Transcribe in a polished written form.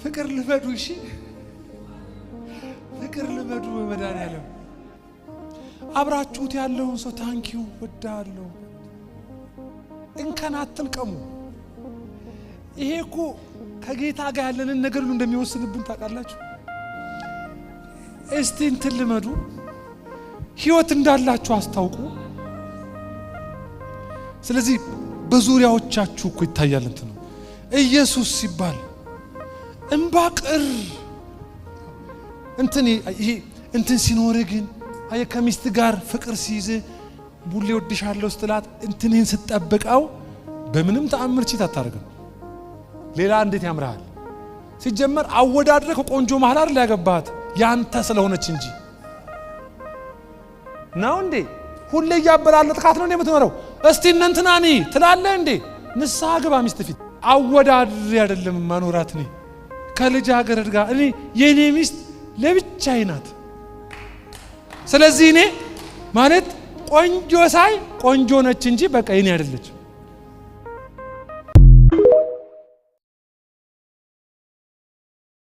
ፍቅር ልመዱ እሺ ፍቅር ልመዱ በመድኃኒዓለም አብራችሁት ያለውን ሰው ታንኪው ወዳለሁ እንከን አትልቀሙ ይሄ እኮ ከጌታ ጋር ያለንን ነገር ሁሉ እንደሚወስንብን ታውቃላችሁ እስቲ እንትን ልመዱ ህይወት እንዳላችሁ አስታውቁ ስለዚህ በዙሪያዎቻችሁ እኮ ይታያል እንት ነው ኢየሱስ ሲባል እንባቅር እንትን ሲኖር ግን አየ ከሚስት ጋር ፍቅር ሲይዝ ቡሌ ወድሻለሁ ስትላት እንትንን ስትጠብቀው በምንም ተአምር ቺት አታርግም ሌላ እንዴት ያምራል ሲጀመር አወዳድረህ ቆንጆ መሃል አይደል ያገባት ያንተ ስለሆነች እንጂ ነው እንዴ ሁሌ ያበላለጥካት ነው እንደምትኖረው እስቲ እንንትናኒ ትላለህ እንዴ ንስሐ ግባ ሚስት ፊት አወዳድሬ አይደለም ማኖራት ነኝ ከልጅ ሀገር ጋር እኔ የኔ ሚስት ለብቻዬ ናት ስለዚህ እኔ ማለት ቆንጆ ሳይ ቆንጆ ነች እንጂ በቃ የኔ አይደለች